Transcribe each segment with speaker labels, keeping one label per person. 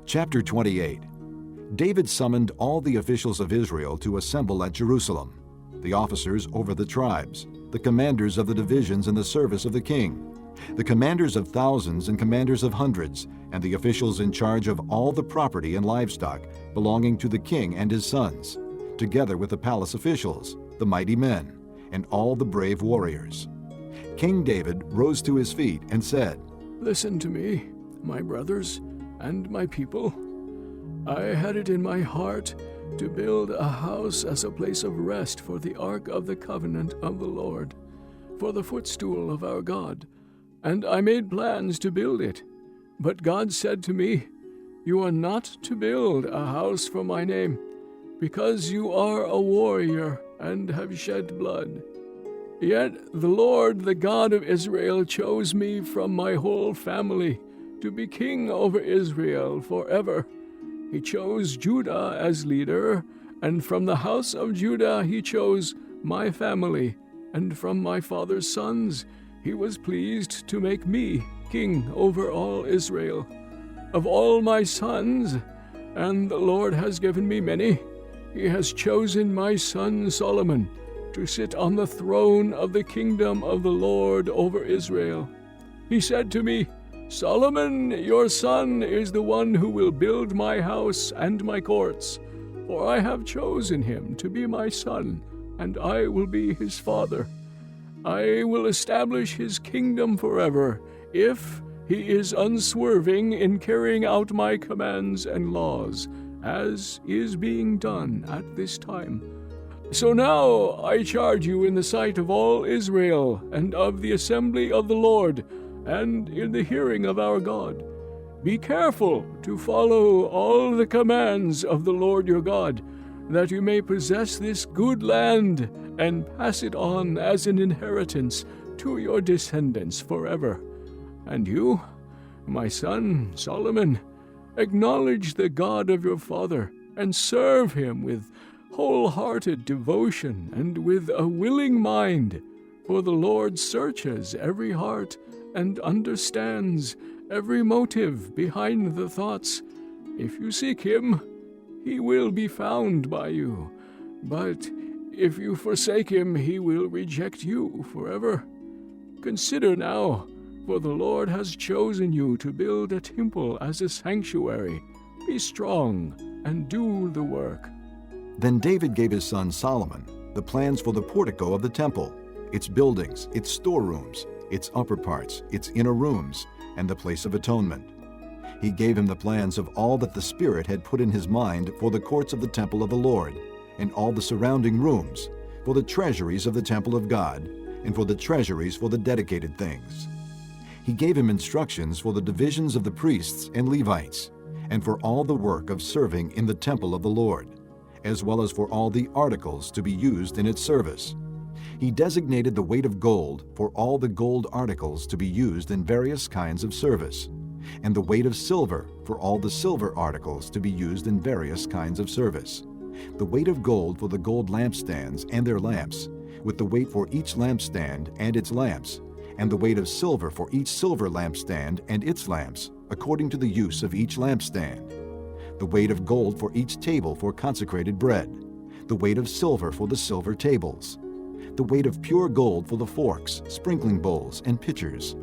Speaker 1: Chapter 28. David summoned all the officials of Israel to assemble at Jerusalem, the officers over the tribes, the commanders of the divisions in the service of the king, the commanders of thousands and commanders of hundreds, and the officials in charge of all the property and livestock belonging to the king and his sons, together with the palace officials, the mighty men, and all the brave warriors. King David rose to his feet and said,
Speaker 2: "Listen to me, my brothers and my people. I had it in my heart to build a house as a place of rest for the ark of the covenant of the Lord, for the footstool of our God, and I made plans to build it. But God said to me, 'You are not to build a house for my name, because you are a warrior and have shed blood.' Yet the Lord, the God of Israel, chose me from my whole family to be king over Israel forever. He chose Judah as leader, and from the house of Judah he chose my family, and from my father's sons he was pleased to make me king over all Israel. Of all my sons, and the Lord has given me many, he has chosen my son Solomon to sit on the throne of the kingdom of the Lord over Israel. He said to me, 'Solomon, your son, is the one who will build my house and my courts, for I have chosen him to be my son, and I will be his father. I will establish his kingdom forever, if he is unswerving in carrying out my commands and laws, as is being done at this time. So now I charge you in the sight of all Israel and of the assembly of the Lord, and in the hearing of our God, be careful to follow all the commands of the Lord your God, that you may possess this good land and pass it on as an inheritance to your descendants forever. And you, my son Solomon, acknowledge the God of your father and serve him with wholehearted devotion and with a willing mind, for the Lord searches every heart and understands every motive behind the thoughts. If you seek him, he will be found by you, but if you forsake him, he will reject you forever. Consider now, for the Lord has chosen you to build a temple as a sanctuary. Be strong and do the work."
Speaker 1: Then David gave his son Solomon the plans for the portico of the temple, its buildings, its storerooms, its upper parts, its inner rooms, and the place of atonement. He gave him the plans of all that the Spirit had put in his mind for the courts of the temple of the Lord, and all the surrounding rooms, for the treasuries of the temple of God, and for the treasuries for the dedicated things. He gave him instructions for the divisions of the priests and Levites, and for all the work of serving in the temple of the Lord, as well as for all the articles to be used in its service. He designated the weight of gold for all the gold articles to be used in various kinds of service, and the weight of silver for all the silver articles to be used in various kinds of service, the weight of gold for the gold lampstands and their lamps, with the weight for each lampstand and its lamps, and the weight of silver for each silver lampstand and its lamps, according to the use of each lampstand, the weight of gold for each table for consecrated bread, the weight of silver for the silver tables, the weight of pure gold for the forks, sprinkling bowls, and pitchers,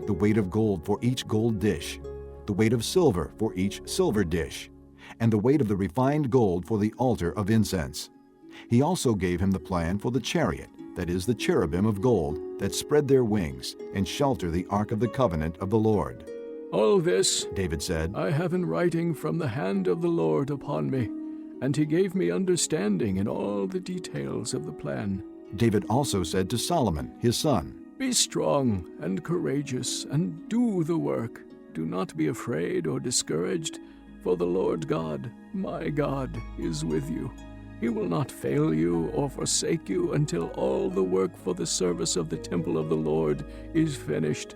Speaker 1: the weight of gold for each gold dish, the weight of silver for each silver dish, and the weight of the refined gold for the altar of incense. He also gave him the plan for the chariot, that is, the cherubim of gold that spread their wings and shelter the ark of the covenant of the Lord.
Speaker 2: "All this,"
Speaker 1: David said,
Speaker 2: "I have in writing from the hand of the Lord upon me, and he gave me understanding in all the details of the plan."
Speaker 1: David also said to Solomon, his son,
Speaker 2: "Be strong and courageous, and do the work. Do not be afraid or discouraged, for the Lord God, my God, is with you. He will not fail you or forsake you until all the work for the service of the temple of the Lord is finished.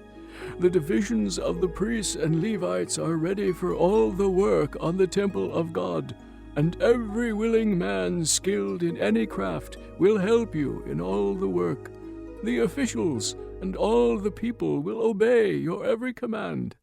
Speaker 2: The divisions of the priests and Levites are ready for all the work on the temple of God, and every willing man skilled in any craft will help you in all the work. The officials and all the people will obey your every command.